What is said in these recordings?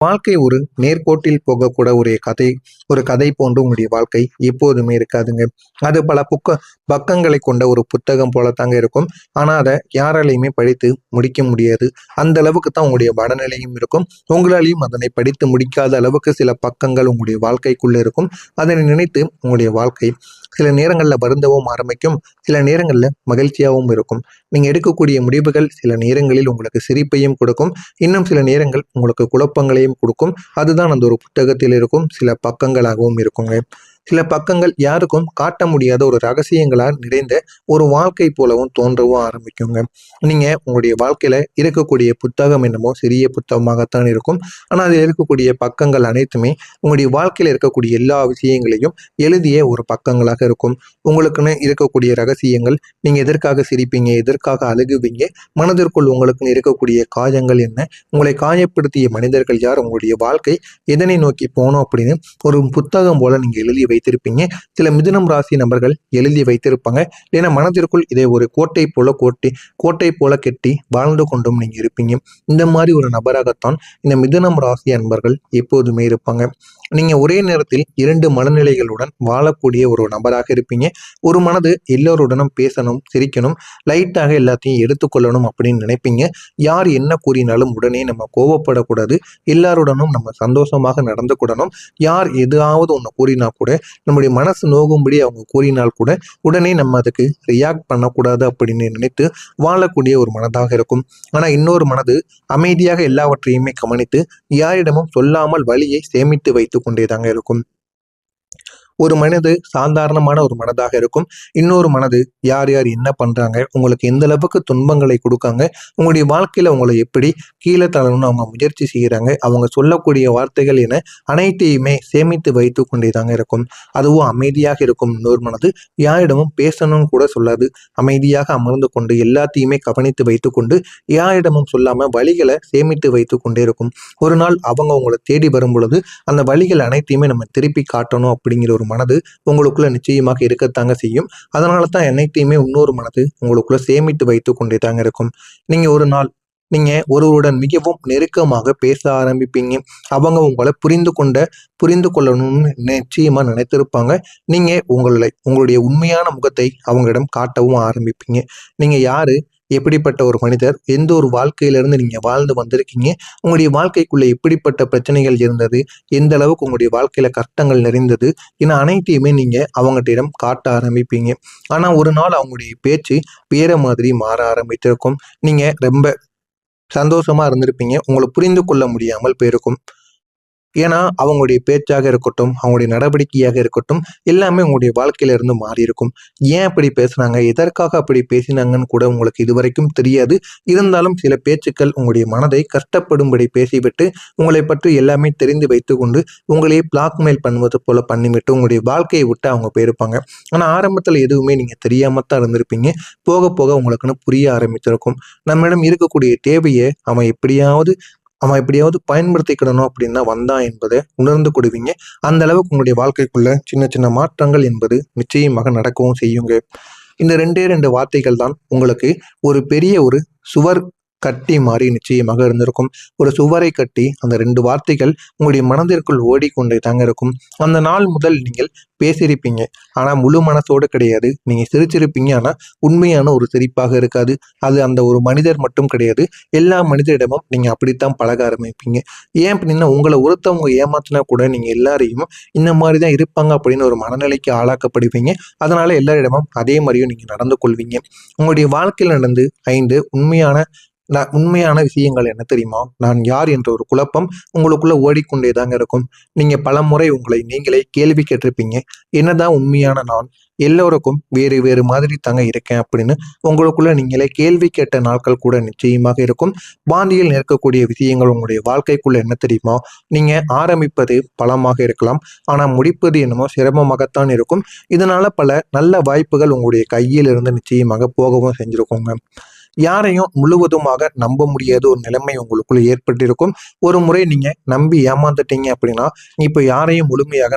வாழ்க்கை ஒரு நேர்கோட்டில் போகக்கூட ஒரு கதை போன்று உங்களுடைய வாழ்க்கை எப்போதுமே இருக்காதுங்க. அது பல பக்கங்களை கொண்ட ஒரு புத்தகம் போலத்தாங்க இருக்கும். ஆனா அதை யாராலையுமே படித்து முடிக்க முடியாது. அந்த அளவுக்கு தான் உங்களுடைய மனநிலையும் இருக்கும். உங்களாலையும் அதனை படித்து முடிக்காத அளவுக்கு சில பக்கங்கள் உங்களுடைய வாழ்க்கைக்குள்ள இருக்கும். அதனை நினைத்து உங்களுடைய வாழ்க்கை சில நேரங்களில் வருந்தவும் ஆரம்பிக்கும், சில நேரங்களில் மகிழ்ச்சியாகவும் இருக்கும். நீங்க எடுக்கக்கூடிய முடிவுகள் சில நேரங்களில் உங்களுக்கு சிரிப்பையும் கொடுக்கும், இன்னும் சில நேரங்கள் உங்களுக்கு குழப்பங்களையும் கொடுக்கும். அதுதான் அந்த ஒரு புத்தகத்தில் இருக்கும் சில பக்கங்களாகவும் இருக்குங்க. சில பக்கங்கள் யாருக்கும் காட்ட முடியாத ஒரு ரகசியங்களால் நிறைந்த ஒரு வாழ்க்கை போலவும் தோன்றவும் ஆரம்பிக்குங்க. நீங்க உங்களுடைய வாழ்க்கையில இருக்கக்கூடிய புத்தகம் என்னமோ சிறிய புத்தகமாகத்தான் இருக்கும். ஆனா அதில் இருக்கக்கூடிய பக்கங்கள் அனைத்துமே உங்களுடைய வாழ்க்கையில இருக்கக்கூடிய எல்லா விஷயங்களையும் எழுதிய ஒரு பக்கங்களாக இருக்கும். உங்களுக்குன்னு இருக்கக்கூடிய ரகசியங்கள், நீங்க எதற்காக சிரிப்பீங்க, எதற்காக அழுகுவீங்க, மனதிற்குள் உங்களுக்குன்னு இருக்கக்கூடிய காயங்கள் என்ன, உங்களை காயப்படுத்திய மனிதர்கள் யார், உங்களுடைய வாழ்க்கை எதனை நோக்கி போனோம் அப்படின்னு ஒரு புத்தகம் போல நீங்க எழுதி வைத்திருப்பீங்க. சில மிதுனம் ராசி நபர்கள் எழுதி வைத்திருப்பாங்க. ஏன்னா மனதிற்குள் இதை ஒரு கோட்டை போல கெட்டி வாழ்ந்து கொண்டும் நீங்க இருப்பீங்க. இந்த மாதிரி ஒரு நபராகத்தான் இந்த மிதுனம் ராசி அன்பர்கள் எப்போதுமே இருப்பாங்க. நீங்க ஒரே நேரத்தில் இரண்டு மனநிலைகளுடன் வாழக்கூடிய ஒரு நபராக இருப்பீங்க. ஒரு மனது எல்லோருடனும் பேசணும், சிரிக்கணும், லைட்டாக எல்லாத்தையும் எடுத்துக்கொள்ளணும் அப்படின்னு நினைப்பீங்க. யார் என்ன கூறினாலும் உடனே நம்ம கோவப்படக்கூடாது, எல்லாருடனும் நம்ம சந்தோஷமாக நடந்து கூடணும். யார் எதாவது ஒன்று கூறினா கூட நம்முடைய மனசு நோகும்படி அவங்க கூறினால் கூட உடனே நம்ம அதுக்கு ரியாக்ட் பண்ணக்கூடாது அப்படின்னு நினைத்து வாழக்கூடிய ஒரு மனதாக இருக்கும். ஆனா இன்னொரு மனது அமைதியாக எல்லாவற்றையுமே கவனித்து யாரிடமும் சொல்லாமல் வழியை சேமித்து வைத்து கொண்டேதாங்க இருக்கும். ஒரு மனது சாதாரணமான ஒரு மனதாக இருக்கும். இன்னொரு மனது யார் யார் என்ன பண்றாங்க, உங்களுக்கு எந்த அளவுக்கு துன்பங்களை கொடுக்காங்க, உங்களுடைய வாழ்க்கையில உங்களை எப்படி கீழே தள்ளணும்னு அவங்க முயற்சி செய்கிறாங்க, அவங்க சொல்லக்கூடிய வார்த்தைகள் என அனைத்தையுமே சேமித்து வைத்து கொண்டேதாங்க இருக்கும். அதுவும் அமைதியாக இருக்கும் இன்னொரு மனது யாரிடமும் பேசணும்னு கூட சொல்லாது. அமைதியாக அமர்ந்து கொண்டு எல்லாத்தையுமே கவனித்து வைத்து கொண்டு யாரிடமும் சொல்லாம வழிகளை சேமித்து வைத்து கொண்டே இருக்கும். ஒரு நாள் அவங்க உங்களை தேடி வரும் பொழுது அந்த வழிகள் அனைத்தையுமே நம்ம திருப்பி காட்டணும் அப்படிங்கிற ஒரு மனது உங்களுக்குள்ள நிச்சயமாக இருக்கத்தாங்க செய்யும். அதனால தான் அனைத்தையுமே இன்னொரு மனது உங்களுக்குள்ள சேமித்து வைத்து கொண்டே தாங்க இருக்கும். நீங்க ஒரு நாள் நீங்க ஒருவருடன் மிகவும் நெருக்கமாக பேச ஆரம்பிப்பீங்க. அவங்க உங்களை புரிந்து கொள்ளணும்னு நிச்சயமா நினைத்திருப்பாங்க. நீங்க உங்களுடைய உண்மையான முகத்தை அவங்களிடம் காட்டவும் ஆரம்பிப்பீங்க. நீங்க யாரு, எப்படிப்பட்ட ஒரு மனிதர், எந்த ஒரு வாழ்க்கையிலிருந்து நீங்க வாழ்ந்து வந்திருக்கீங்க, உங்களுடைய வாழ்க்கைக்குள்ள எப்படிப்பட்ட பிரச்சனைகள் இருந்தது, எந்த அளவுக்கு உங்களுடைய வாழ்க்கையில கஷ்டங்கள் நிறைந்தது என அனைத்தையுமே நீங்க அவங்ககிட்ட காட்ட ஆரம்பிப்பீங்க. ஆனா ஒரு நாள் அவங்களுடைய பேச்சு வேற மாதிரி மாற ஆரம்பித்திருக்கும். நீங்க ரொம்ப சந்தோஷமா இருந்திருப்பீங்க. உங்களை புரிந்து கொள்ள முடியாமல் போயிருக்கும். ஏன்னா அவங்களுடைய பேச்சாக இருக்கட்டும், அவங்களுடைய நடவடிக்கையாக இருக்கட்டும், எல்லாமே உங்களுடைய வாழ்க்கையில இருந்து மாறி இருக்கும். ஏன் அப்படி பேசுனாங்க, எதற்காக அப்படி பேசினாங்கன்னு கூட உங்களுக்கு இதுவரைக்கும் தெரியாது. இருந்தாலும் சில பேச்சுக்கள் உங்களுடைய மனதை கஷ்டப்படும்படி பேசிவிட்டு உங்களை பற்றி எல்லாமே தெரிந்து வைத்து கொண்டு உங்களையே பிளாக்மெயில் பண்ணுவது போல பண்ணிவிட்டு உங்களுடைய வாழ்க்கையை விட்டு அவங்க போயிருப்பாங்க. ஆனா ஆரம்பத்துல எதுவுமே நீங்க தெரியாமத்தான் இருந்திருப்பீங்க. போக போக உங்களுக்குன்னு புரிய ஆரம்பிச்சிருக்கும். நம்மிடம் இருக்கக்கூடிய தேவையை அவன் எப்படியாவது பயன்படுத்திக்கிடணும் அப்படின்னு தான் வந்தான் என்பதை உணர்ந்து கொடுவீங்க. அந்த அளவுக்கு உங்களுடைய வாழ்க்கைக்குள்ள சின்ன சின்ன மாற்றங்கள் என்பது நிச்சயமாக நடக்கவும் செய்யுங்க. இந்த ரெண்டே ரெண்டு வார்த்தைகள் தான் உங்களுக்கு ஒரு பெரிய ஒரு சுவர் கட்டி மாறி நிச்சயமாக இருந்திருக்கும். ஒரு சுவரை கட்டி அந்த ரெண்டு வார்த்தைகள் உங்களுடைய மனதிற்குள் ஓடிக்கொண்டே தாங்க இருக்கும். அந்த நாள் முதல் நீங்கள் பேசியிருப்பீங்க, ஆனா முழு மனசோடு கிடையாது. நீங்க சிரிச்சிருப்பீங்க, ஆனா உண்மையான ஒரு சிரிப்பாக இருக்காது. அது அந்த ஒரு மனிதர் மட்டும் கிடையாது, எல்லா மனிதரிடமும் நீங்க அப்படித்தான் பழக ஆரம்பிப்பீங்க. ஏன் அப்படின்னா உங்களை ஒருத்தவங்க ஏமாத்தினா கூட நீங்க எல்லாரையும் இந்த மாதிரிதான் இருப்பாங்க அப்படின்னு ஒரு மனநிலைக்கு ஆளாக்கப்படுவீங்க. அதனால எல்லாரிடமும் அதே மாதிரியும் நீங்க நடந்து கொள்வீங்க. உங்களுடைய வாழ்க்கையில் நடந்து 5 உண்மையான விஷயங்கள் என்ன தெரியுமா? நான் யார் என்ற ஒரு குழப்பம் உங்களுக்குள்ள ஓடிக்கொண்டே தாங்க இருக்கும். நீங்க பலமுறை உங்களை நீங்களே கேள்வி கேட்டிருப்பீங்க. என்னதான் உண்மையான நான்? எல்லோருக்கும் வேறு வேறு மாதிரி தாங்க இருக்கேன் அப்படின்னு உங்களுக்குள்ள நீங்களே கேள்வி கேட்ட நாட்கள் கூட நிச்சயமாக இருக்கும். பாண்டியில் நிற்கக்கூடிய விஷயங்கள் உங்களுடைய வாழ்க்கைக்குள்ள என்ன தெரியுமா? நீங்க ஆரம்பிப்பது பலமாக இருக்கலாம், ஆனா முடிப்பது என்னமோ சிரமமாகத்தான் இருக்கும். இதனால பல நல்ல வாய்ப்புகள் உங்களுடைய கையில் இருந்து நிச்சயமாக போகவும் செஞ்சிருக்கோங்க. யாரையும் முழுவதுமாக நம்ப முடியாத ஒரு நிலைமை உங்களுக்குள்ள ஏற்பட்டிருக்கும். ஒரு முறை நீங்க நம்பி ஏமாந்துட்டீங்க அப்படின்னா இப்ப யாரையும் முழுமையாக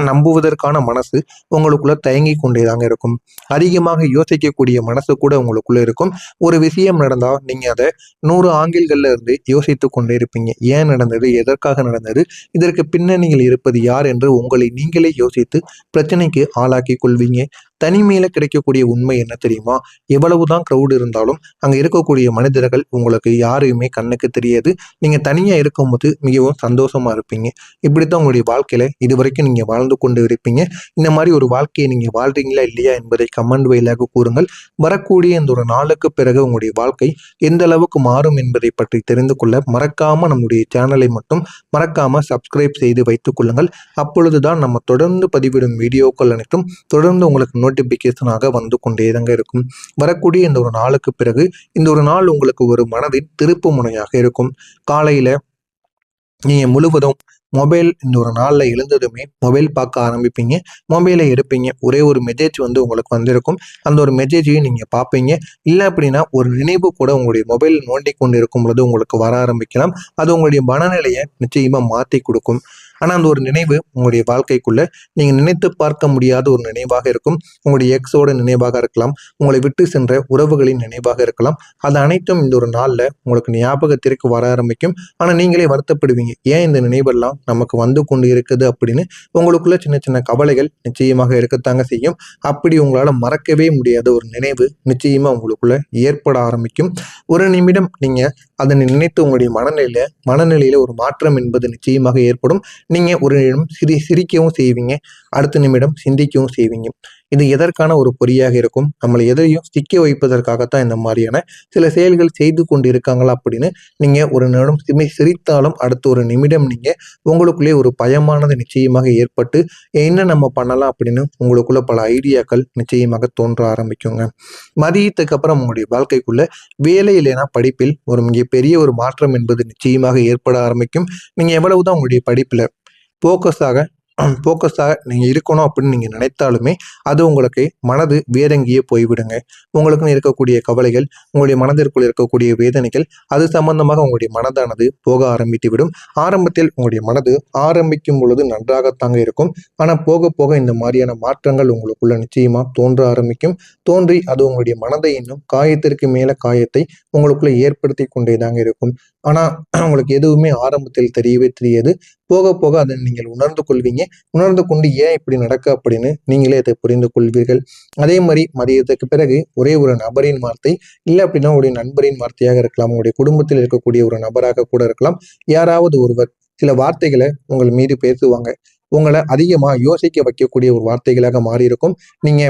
நம்புவதற்கான மனசு உங்களுக்குள்ள தயங்கி கொண்டேதாங்க இருக்கும். அதிகமாக யோசிக்கக்கூடிய மனசு கூட உங்களுக்குள்ள இருக்கும். ஒரு விஷயம் நடந்தா நீங்க அதை 100 ஆங்கிள்கள்ல இருந்து யோசித்து கொண்டே இருப்பீங்க. ஏன் நடந்தது, எதற்காக நடந்தது, இதற்கு பின்னணியில் இருப்பது யார் என்று உங்களை நீங்களே யோசித்து பிரச்சனைக்கு ஆளாக்கி கொள்வீங்க. தனிமையில கிடைக்கக்கூடிய உண்மை என்ன தெரியுமா? எவ்வளவுதான் கிரௌட் இருந்தாலும் அங்க இருக்கக்கூடிய மனிதர்கள் உங்களுக்கு யாரையுமே கண்ணுக்கு தெரியாது. நீங்க தனியா இருக்கும்போது மிகவும் சந்தோஷமா இருப்பீங்க. இப்படித்தான் உங்களுடைய வாழ்க்கையில இதுவரைக்கும் நீங்க வாழ்ந்து கொண்டு இருப்பீங்க. இந்த மாதிரி ஒரு வாழ்க்கையை நீங்க வாழ்றீங்களா இல்லையா என்பதை கமெண்ட் வாயிலாக கூறுங்கள். வரக்கூடிய இந்த ஒரு நாளுக்கு பிறகு உங்களுடைய வாழ்க்கை எந்த அளவுக்கு மாறும் என்பதை பற்றி தெரிந்து கொள்ள மறக்காம நம்முடைய சேனலை மட்டும் மறக்காம சப்ஸ்கிரைப் செய்து வைத்துக் கொள்ளுங்கள். அப்பொழுதுதான் நம்ம தொடர்ந்து பதிவிடும் வீடியோக்கள் அனைத்தும் தொடர்ந்து உங்களுக்கு நோட்டிபிகேஷனாக வந்து கொண்டேதாங்க இருக்கும். வரக்கூடிய இந்த ஒரு நாளுக்கு பிறகு இந்த ஒரு நாள் உங்களுக்கு ஒரு மனதின் திருப்பு முனையாக இருக்கும். காலையில நீங்க முழுவதும் மொபைல் இந்த ஒரு நாள்ல எழுந்ததுமே மொபைல் பார்க்க ஆரம்பிப்பீங்க. மொபைலை எடுப்பீங்க. ஒரே ஒரு மெசேஜ் வந்து உங்களுக்கு வந்திருக்கும். அந்த ஒரு மெசேஜையும் நீங்க பார்ப்பீங்க. இல்லை அப்படின்னா ஒரு நினைவு கூட உங்களுடைய மொபைல் நோண்டி கொண்டு இருக்கும் பொழுது உங்களுக்கு வர ஆரம்பிக்கலாம். அது உங்களுடைய மனநிலையை நிச்சயமா மாற்றி கொடுக்கும். ஆனா அந்த ஒரு நினைவு உங்களுடைய வாழ்க்கைக்குள்ள நீங்க நினைத்து பார்க்க முடியாத ஒரு நினைவாக இருக்கும். உங்களுடைய எக்ஸோட நினைவாக இருக்கலாம். உங்களை விட்டு சென்ற உறவுகளின் நினைவாக இருக்கலாம். அது அனைத்தும் இந்த ஒரு நாள்ல உங்களுக்கு ஞாபகத்திற்கு வர ஆரம்பிக்கும். ஆனா நீங்களே வருத்தப்படுவீங்க. ஏன் இந்த நினைவெல்லாம் நமக்கு வந்து கொண்டு இருக்குது அப்படின்னு உங்களுக்குள்ள சின்ன சின்ன கவலைகள் நிச்சயமாக இருக்கத்தாங்க செய்யும். அப்படி உங்களால மறக்கவே முடியாத ஒரு நினைவு நிச்சயமா உங்களுக்குள்ள ஏற்பட ஆரம்பிக்கும். ஒரு நிமிடம் நீங்க அதனை நினைத்து உங்களுடைய மனநிலையில ஒரு மாற்றம் என்பது நிச்சயமாக ஏற்படும். நீங்க ஒரு நிமிடம் சிரிக்கவும் செய்வீங்க. அடுத்த நிமிடம் சிந்திக்கவும் செய்வீங்க. இது எதற்கான ஒரு பொறியாக இருக்கும்? நம்மளை எதையும் சிக்க வைப்பதற்காகத்தான் இந்த மாதிரியான சில செயல்கள் செய்து கொண்டு இருக்காங்களா அப்படின்னு நீங்க ஒரு நிமிடம் சிரித்தாலும் அடுத்த ஒரு நிமிடம் நீங்க உங்களுக்குள்ளே ஒரு பயமானது நிச்சயமாக ஏற்பட்டு என்ன நம்ம பண்ணலாம் அப்படின்னு உங்களுக்குள்ள பல ஐடியாக்கள் நிச்சயமாக தோன்ற ஆரம்பிக்குங்க. மதியத்துக்கு அப்புறம் உங்களுடைய வாழ்க்கைக்குள்ள வேலை இல்லைனா படிப்பில் ஒரு மிகப்பெரிய ஒரு மாற்றம் என்பது நிச்சயமாக ஏற்பட ஆரம்பிக்கும். நீங்க எவ்வளவுதான் உங்களுடைய படிப்புல போக்கஸாக நீங்க இருக்கணும் அப்படின்னு நீங்க நினைத்தாலுமே அது உங்களுக்கு மனது வேறெங்கேயே போய்விடுங்க. உங்களுக்குன்னு இருக்கக்கூடிய கவலைகள், உங்களுடைய மனதிற்குள் இருக்கக்கூடிய வேதனைகள், அது சம்பந்தமாக உங்களுடைய மனதானது போக ஆரம்பித்து விடும். ஆரம்பத்தில் உங்களுடைய மனது ஆரம்பிக்கும் பொழுது நன்றாகத்தாங்க இருக்கும். ஆனா போக போக இந்த மாதிரியான மாற்றங்கள் உங்களுக்குள்ள நிச்சயமா தோன்ற ஆரம்பிக்கும். தோன்றி அது உங்களுடைய மனதை இன்னும் காயத்திற்கு மேல காயத்தை உங்களுக்குள்ள ஏற்படுத்தி கொண்டேதாங்க இருக்கும். ஆனா உங்களுக்கு எதுவுமே ஆரம்பத்தில் தெரியவே தெரியாது. போக போக அதை நீங்கள் உணர்ந்து கொள்வீங்க. உணர்ந்து கொண்டு ஏன் இப்படி நடக்க அப்படின்னு நீங்களே அதை புரிந்து கொள்வீர்கள். அதே மாதிரி மதியத்துக்கு பிறகு ஒரே ஒரு நபரின் வார்த்தை, இல்லை அப்படின்னா உங்களுடைய நண்பரின் வார்த்தையாக இருக்கலாம், உங்களுடைய குடும்பத்தில் இருக்கக்கூடிய ஒரு நபராக கூட இருக்கலாம். யாராவது ஒருவர் சில வார்த்தைகளை உங்கள் மீது பேசுவாங்க. உங்களை அதிகமா யோசிக்க வைக்கக்கூடிய ஒரு வார்த்தைகளாக மாறி இருக்கும். நீங்க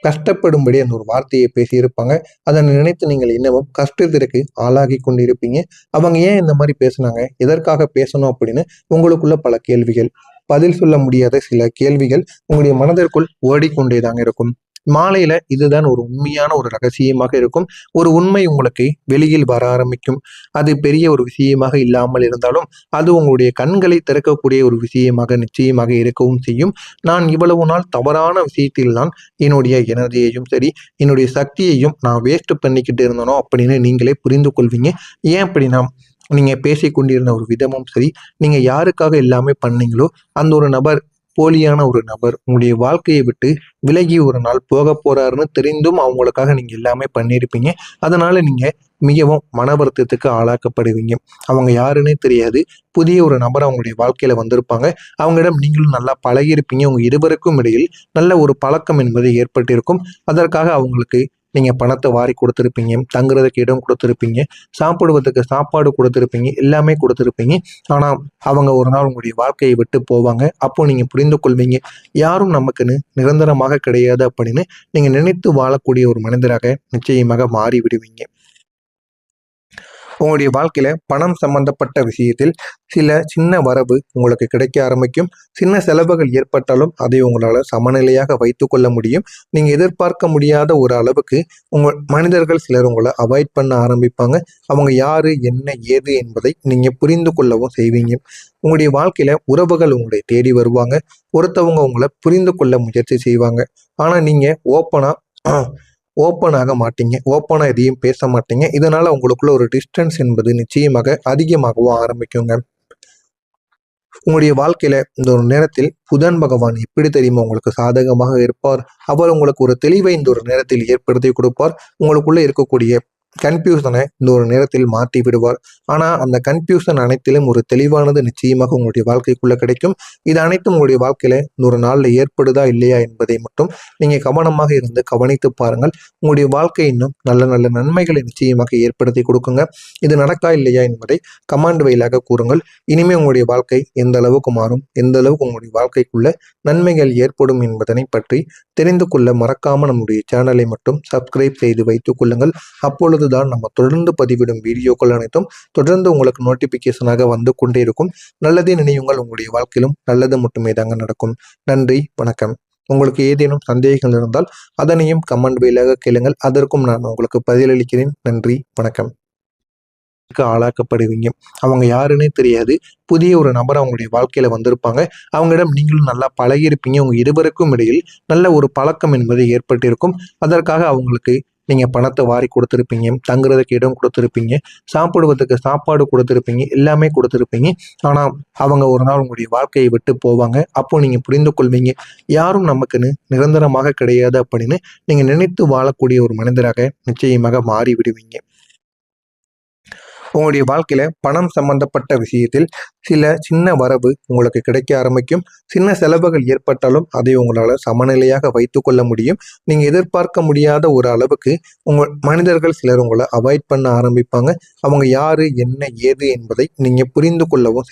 கஷ்டப்படும்படி அந்த ஒரு வார்த்தையை பேசியிருப்பாங்க. அதனை நினைத்து நீங்கள் இன்னமும் கஷ்டத்திற்கு ஆளாகி கொண்டிருப்பீங்க. அவங்க ஏன் இந்த மாதிரி பேசுனாங்க, எதற்காக பேசணும் அப்படின்னு உங்களுக்குள்ள பல கேள்விகள், பதில் சொல்ல முடியாத சில கேள்விகள் உங்களுடைய மனதிற்குள் ஓடிக்கொண்டேதாங்க இருக்கும். மாலையில இதுதான் ஒரு உண்மையான ஒரு ரகசியமாக இருக்கும். ஒரு உண்மை உங்களுக்கு வெளியில் வர ஆரம்பிக்கும். அது பெரிய ஒரு விஷயமாக இல்லாமல் இருந்தாலும் அது உங்களுடைய கண்களை திறக்கக்கூடிய ஒரு விஷயமாக நிச்சயமாக இருக்கவும் செய்யும். நான் இவ்வளவு நாள் தவறான விஷயத்தில் தான் என்னுடைய எனர்ஜியையும் சரி, என்னுடைய சக்தியையும் நான் வேஸ்ட் பண்ணிக்கிட்டு இருந்தனோ அப்படின்னு நீங்களே புரிந்து கொள்வீங்க. ஏன் அப்படின்னா நீங்க பேசிக்கொண்டிருந்த ஒரு விதமும் சரி, நீங்க யாருக்காக எல்லாமே பண்ணீங்களோ அந்த ஒரு நபர் போலியான ஒரு நபர் உங்களுடைய வாழ்க்கையை விட்டு விலகி ஒரு நாள் போக போறாருன்னு தெரிந்தும் அவங்களுக்காக நீங்க எல்லாமே பண்ணியிருப்பீங்க. அதனால நீங்க மிகவும் மன வருத்தத்துக்கு ஆளாக்கப்படுவீங்க. அவங்க யாருன்னே தெரியாது. புதிய ஒரு நபர் அவங்களுடைய வாழ்க்கையில வந்திருப்பாங்க. அவங்களிடம் நீங்களும் நல்லா பழகியிருப்பீங்க. உங்க இருவருக்கும் இடையில் நல்ல ஒரு பழக்கம் என்பது ஏற்பட்டிருக்கும். அதற்காக அவங்களுக்கு நீங்க பணத்தை வாரி கொடுத்துருப்பீங்க, தங்குறதுக்கு இடம் கொடுத்துருப்பீங்க, சாப்பிடுவதற்கு சாப்பாடு கொடுத்துருப்பீங்க, எல்லாமே கொடுத்துருப்பீங்க. ஆனா அவங்க ஒரு நாள் உங்களுடைய வாழ்க்கையை விட்டு போவாங்க. அப்போ நீங்க புரிந்து கொள்வீங்க, யாரும் நமக்குன்னு நிரந்தரமாக கிடையாது அப்படின்னு நீங்க நினைத்து வாழக்கூடிய ஒரு மனிதராக நிச்சயமாக மாறி விடுவீங்க. உங்களுடைய வாழ்க்கையில பணம் சம்பந்தப்பட்ட விஷயத்தில் சில சின்ன வரவு உங்களுக்கு கிடைக்க ஆரம்பிக்கும். சின்ன செலவுகள் ஏற்பட்டாலும் அதை உங்களால சமநிலையாக வைத்துக் கொள்ள முடியும். நீங்க எதிர்பார்க்க முடியாத ஒரு அளவுக்கு மனிதர்கள் சிலர் உங்களை அவாய்ட் பண்ண ஆரம்பிப்பாங்க. அவங்க யாரு, என்ன, ஏது என்பதை நீங்க புரிந்து கொள்ளவும் செய்வீங்க. உங்களுடைய வாழ்க்கையில உறவுகள் உங்களை தேடி வருவாங்க. ஒருத்தவங்க உங்களை புரிந்து கொள்ள முயற்சி செய்வாங்க. ஆனா நீங்க ஓப்பனா ஓப்பனாக மாட்டீங்க. ஓப்பனா எதையும் பேச மாட்டீங்க. இதனால உங்களுக்குள்ள ஒரு டிஸ்டன்ஸ் என்பது நிச்சயமாக அதிகமாகவும் ஆரம்பிக்குங்க. உங்களுடைய வாழ்க்கையில இந்த ஒரு நேரத்தில் புதன் பகவான் எப்படி தெரியுமா உங்களுக்கு சாதகமாக இருப்பார். அவர் உங்களுக்கு ஒரு தெளிவை இந்த ஒரு நேரத்தில் ஏற்படுத்தி கொடுப்பார். உங்களுக்குள்ள இருக்கக்கூடிய கன்ஃபியூஷனை இந்த ஒரு நேரத்தில் மாற்றி விடுவார். ஆனா அந்த கன்ஃபியூஷன் அனைத்திலும் ஒரு தெளிவானது நிச்சயமாக உங்களுடைய வாழ்க்கைக்குள்ள கிடைக்கும். இது அனைத்தும் உங்களுடைய வாழ்க்கையில இந்த ஒரு நாள்ல ஏற்படுதா இல்லையா என்பதை மட்டும் நீங்க கவனமாக இருந்து கவனித்து பாருங்கள். உங்களுடைய வாழ்க்கை இன்னும் நல்ல நல்ல நன்மைகளை நிச்சயமாக ஏற்படுத்தி கொடுக்குங்க. இது நடக்கா இல்லையா என்பதை கமெண்ட் வாயிலாக கூறுங்கள். இனிமே உங்களுடைய வாழ்க்கை எந்த அளவுக்கு மாறும், எந்த அளவுக்கு உங்களுடைய வாழ்க்கைக்குள்ள நன்மைகள் ஏற்படும் என்பதனை பற்றி தெரிந்து கொள்ள மறக்காம நம்முடைய சேனலை மட்டும் சப்ஸ்கிரைப் செய்து வைத்துக் கொள்ளுங்கள். அப்பொழுதுதான் நம்ம தொடர்ந்து பதிவிடும் வீடியோக்கள் அனைத்தும் தொடர்ந்து உங்களுக்கு நோட்டிபிகேஷனாக வந்து கொண்டே இருக்கும். நல்லதே நினையுங்கள், உங்களுடைய வாழ்க்கையிலும் நல்லது மட்டுமே தாங்க நடக்கும். நன்றி, வணக்கம். உங்களுக்கு ஏதேனும் சந்தேகங்கள் இருந்தால் அதனையும் கமெண்ட் வாயிலாக கேளுங்கள். அதற்கும் நான் உங்களுக்கு பதிலளிக்கிறேன். நன்றி, வணக்கம். ஆளாக்கப்படுவீங்க. அவங்க யாருன்னே தெரியாது. புதிய ஒரு நபர் அவங்களுடைய வாழ்க்கையில வந்திருப்பாங்க. அவங்களிடம் நீங்களும் நல்லா பழகியிருப்பீங்க. உங்க இருவருக்கும் இடையில் நல்ல ஒரு பழக்கம் என்பது ஏற்பட்டிருக்கும். அதற்காக அவங்களுக்கு நீங்க பணத்தை வாரி கொடுத்துருப்பீங்க. தங்குறதுக்கு இடம் கொடுத்துருப்பீங்க. சாப்பிடுவதற்கு சாப்பாடு கொடுத்துருப்பீங்க. எல்லாமே கொடுத்துருப்பீங்க. ஆனா அவங்க ஒரு நாள் உங்களுடைய வாழ்க்கையை விட்டு போவாங்க. அப்போ நீங்க புரிந்து கொள்வீங்க, யாரும் நமக்குன்னு நிரந்தரமாக கிடையாது அப்படின்னு நீங்க நினைத்து வாழக்கூடிய ஒரு மனிதராக நிச்சயமாக மாறி விடுவீங்க. உங்களுடைய வாழ்க்கையில பணம் சம்பந்தப்பட்ட விஷயத்தில் சில சின்ன வரவு உங்களுக்கு கிடைக்க ஆரம்பிக்கும். சின்ன செலவுகள் ஏற்பட்டாலும் அதை உங்களால சமநிலையாக வைத்துக் கொள்ள முடியும். நீங்க எதிர்பார்க்க முடியாத ஒரு அளவுக்கு உங்க மனிதர்கள் சிலர் உங்களை அவாய்ட் பண்ண ஆரம்பிப்பாங்க. அவங்க யாரு, என்ன, ஏது என்பதை நீங்க புரிந்து கொள்ளவும்